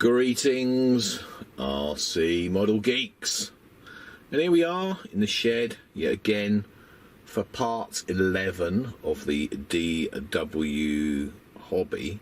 Greetings, RC Model Geeks, and here we are in the shed yet again for part 11 of the DW Hobby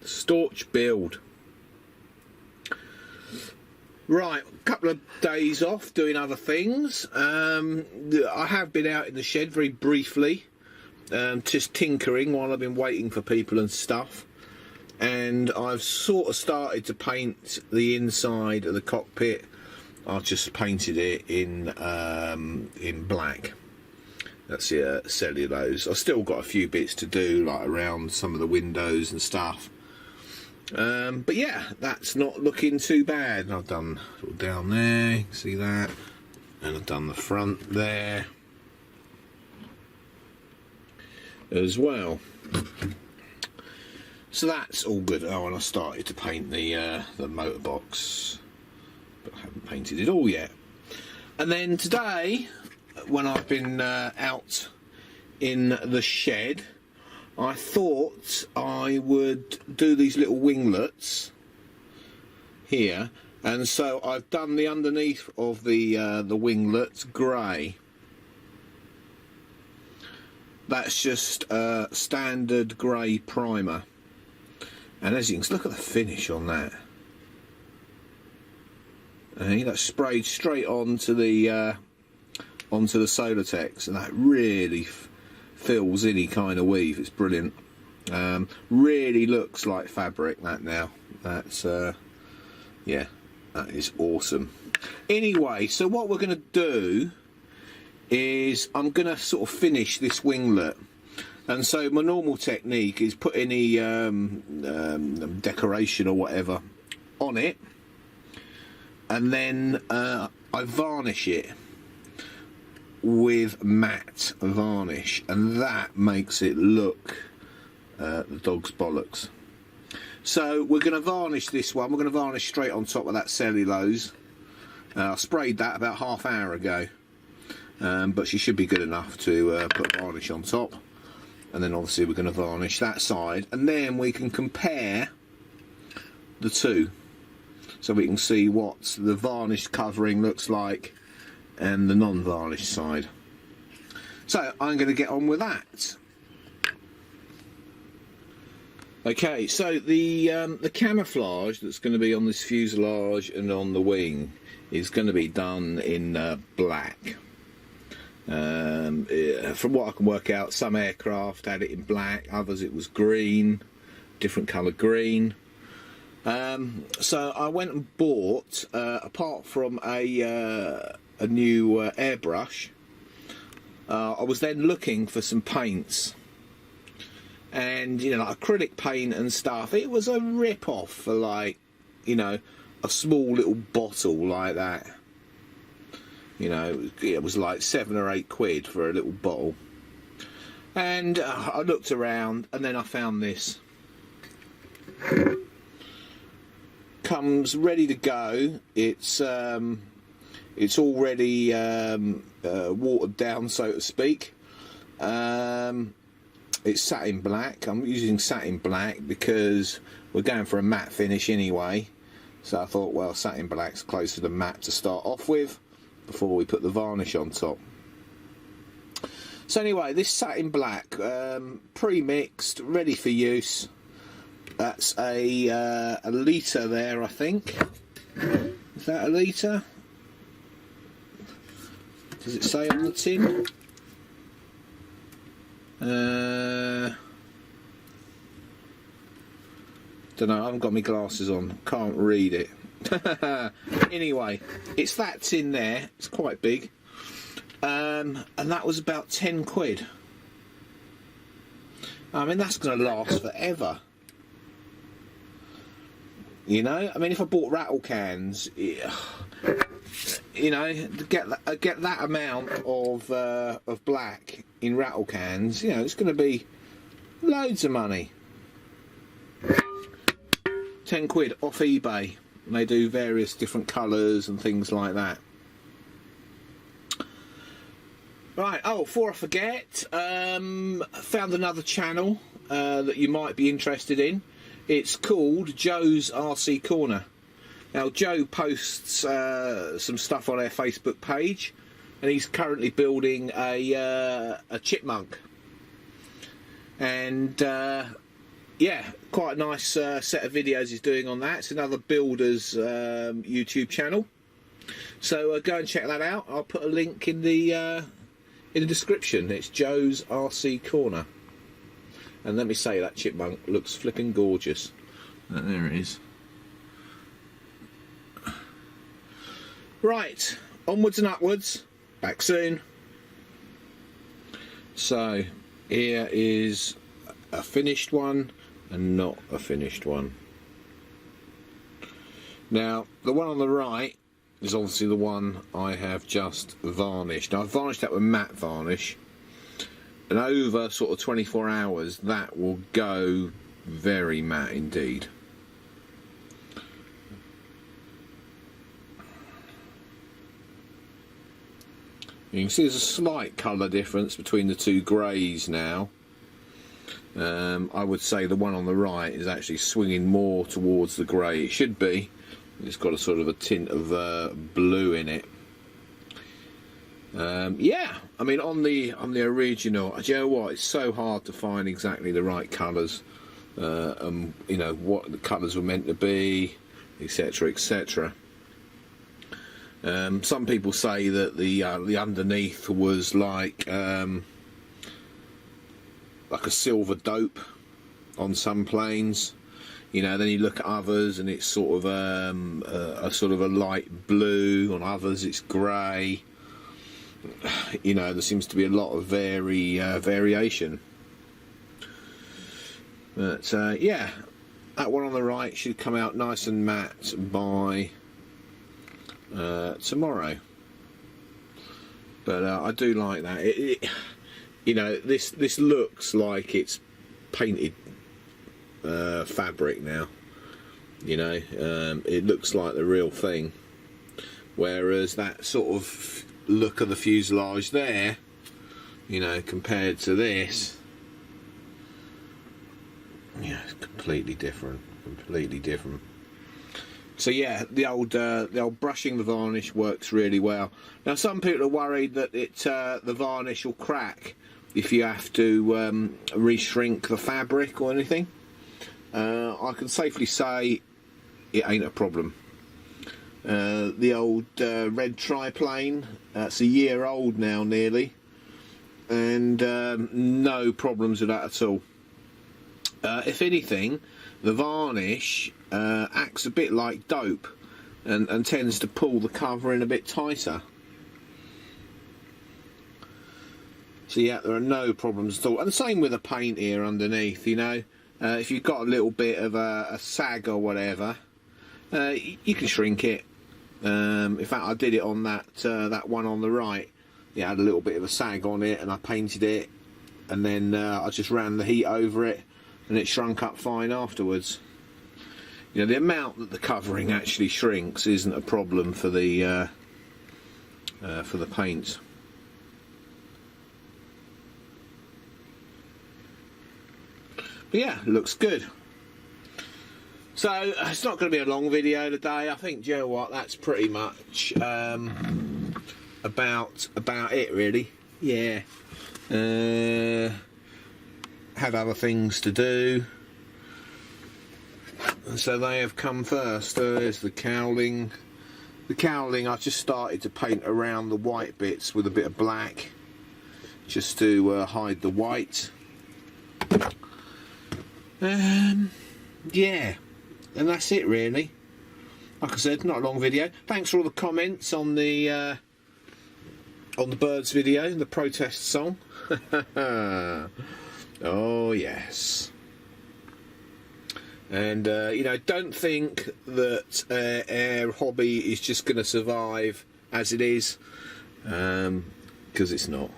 Storch build. Right, a couple of days off doing other things. I have been out in the shed very briefly, just tinkering while I've been waiting for people and stuff. And I've sort of started to paint the inside of the cockpit. I've just painted it in black. That's the cellulose. I've still got a few bits to do, like around some of the windows and stuff. But yeah, that's not looking too bad. And I've done sort of down there, you can see that, and I've done the front there as well. So that's all good. Oh, and I started to paint the motor box, but I haven't painted it all yet. And then today, when I've been out in the shed, I thought I would do these little winglets here, and so I've done the underneath of the winglets grey. That's just standard grey primer. And as you can see, look at the finish on that. That's sprayed straight onto the Solartex, and that really fills any kind of weave. It's brilliant. Really looks like fabric, that now. That's yeah, that is awesome. Anyway, so what we're going to do is I'm going to sort of finish this winglet. And so my normal technique is put any decoration or whatever on it, and then I varnish it with matte varnish, and that makes it look the dog's bollocks. So we're going to varnish this one. We're going to varnish straight on top of that cellulose. I sprayed that about half an hour ago, but she should be good enough to put varnish on top. And then obviously we're going to varnish that side, and then we can compare the two, so we can see what the varnished covering looks like and the non-varnished side. So I'm going to get on with that. Okay, so the camouflage that's going to be on this fuselage and on the wing is going to be done in black. From what I can work out, some aircraft had it in black, others it was green, different colour green. So I went and bought, apart from a new airbrush, I was then looking for some paints, and you know, like acrylic paint and stuff. It was a rip-off for, like, you know, a small little bottle like that. You know, it was like 7 or 8 quid for a little bottle. And I looked around, and then I found this. Comes ready to go. It's already watered down, so to speak. It's satin black. I'm using satin black because we're going for a matte finish anyway. So I thought, well, satin black's closer to matte to start off with, before we put the varnish on top. So anyway, this satin black, pre-mixed, ready for use. That's a litre there, I think. Is that a litre? Does it say on the tin? Don't know, I haven't got my glasses on, can't read it. Anyway, it's that tin there, it's quite big, and that was about 10 quid. I mean, that's going to last forever, you know. I mean, if I bought rattle cans, you know, to get that amount of black in rattle cans, you know, it's going to be loads of money. 10 quid off eBay. And they do various different colours and things like that. Right, oh, before I forget, found another channel that you might be interested in. It's called Joe's RC Corner. Now Joe posts some stuff on our Facebook page, and he's currently building a chipmunk. And yeah, quite a nice set of videos he's doing on that. It's another builder's YouTube channel. So go and check that out. I'll put a link in the description. It's Joe's RC Corner. And let me say, that chipmunk looks flipping gorgeous. There it is. Right, onwards and upwards. Back soon. So here is a finished one and not a finished one. Now the one on the right is obviously the one I have just varnished. Now I've varnished that with matte varnish, and over sort of 24 hours that will go very matte indeed. You can see there's a slight colour difference between the two greys now. I would say the one on the right is actually swinging more towards the grey. It should be. It's got a sort of a tint of blue in it. Yeah, I mean on the original, do you know what? It's so hard to find exactly the right colours. You know what the colours were meant to be, etc., etc. Some people say that the underneath was like a silver dope on some planes. You know, then you look at others and it's sort of a light blue. On others, it's grey. You know, there seems to be a lot of variation. But yeah, that one on the right should come out nice and matte by tomorrow. But I do like that. You know, this looks like it's painted fabric now. You know, it looks like the real thing. Whereas that sort of look of the fuselage there, you know, compared to this, yeah, it's completely different. Completely different. So yeah, the old brushing the varnish works really well. Now some people are worried that the varnish will crack if you have to re-shrink the fabric or anything. I can safely say it ain't a problem. The old red triplane, it's a year old now nearly, and no problems with that at all. If anything, the varnish acts a bit like dope and tends to pull the cover in a bit tighter. So yeah, there are no problems at all. And the same with the paint here underneath, you know. If you've got a little bit of a sag or whatever, you can shrink it. In fact, I did it on that one on the right. It had a little bit of a sag on it, and I painted it, and then I just ran the heat over it, and it shrunk up fine afterwards. You know, the amount that the covering actually shrinks isn't a problem for the paint. But yeah, looks good. So it's not going to be a long video today. I think, do you know what, that's pretty much about it really. Yeah. Had other things to do, so they have come first. There's the cowling. The cowling, I just started to paint around the white bits with a bit of black, just to hide the white. Yeah, and that's it really. Like I said, not a long video. Thanks for all the comments on the birds video, the protest song. Oh yes. And you know, don't think that our hobby is just going to survive as it is, because it's not.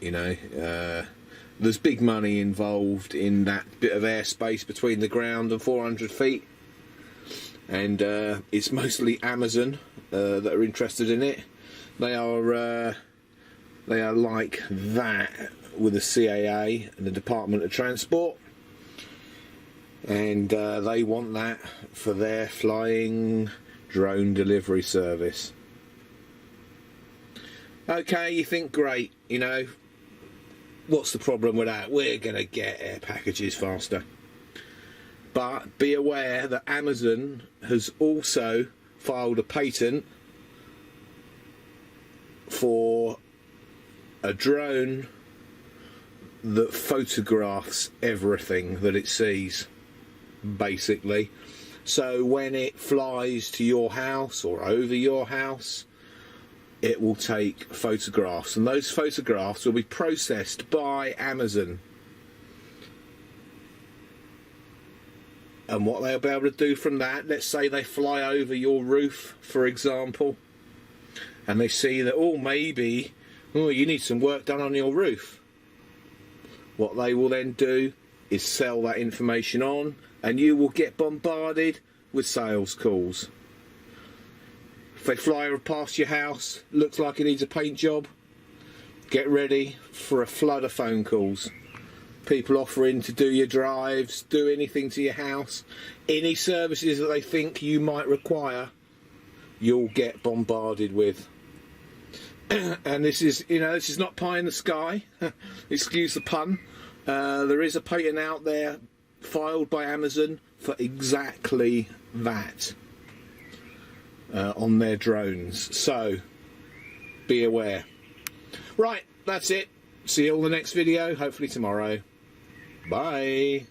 You know, there's big money involved in that bit of airspace between the ground and 400 feet, and it's mostly Amazon that are interested in it. They are like that with the CAA and the Department of Transport. and they want that for their flying drone delivery service. Okay, you think, great, you know, what's the problem with that? We're going to get air packages faster. But be aware that Amazon has also filed a patent for a drone that photographs everything that it sees, basically. So when it flies to your house or over your house, it will take photographs, and those photographs will be processed by Amazon. And what they'll be able to do from that, let's say they fly over your roof, for example, and they see that, maybe you need some work done on your roof. What they will then do is sell that information on, and you will get bombarded with sales calls. If they fly past your house, looks like it needs a paint job, get ready for a flood of phone calls. People offering to do your drives, do anything to your house, any services that they think you might require, you'll get bombarded with. And this is, this is not pie in the sky, excuse the pun. There is a patent out there filed by Amazon for exactly that on their drones, so be aware. Right, that's it. See you all in the next video, hopefully tomorrow. Bye.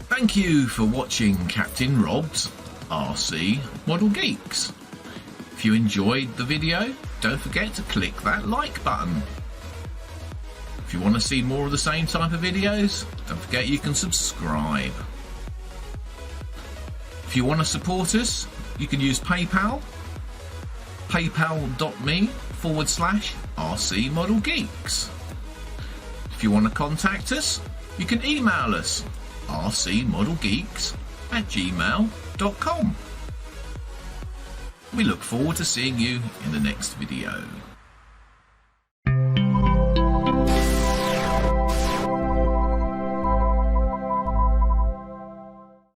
Thank you for watching Captain Rob's RC Model Geeks. If you enjoyed the video, don't forget to click that like button. If you want to see more of the same type of videos, don't forget you can subscribe. If you want to support us, you can use PayPal, paypal.me/RC Model Geeks. If you want to contact us, you can email us rcmodelgeeks@gmail.com. We look forward to seeing you in the next video.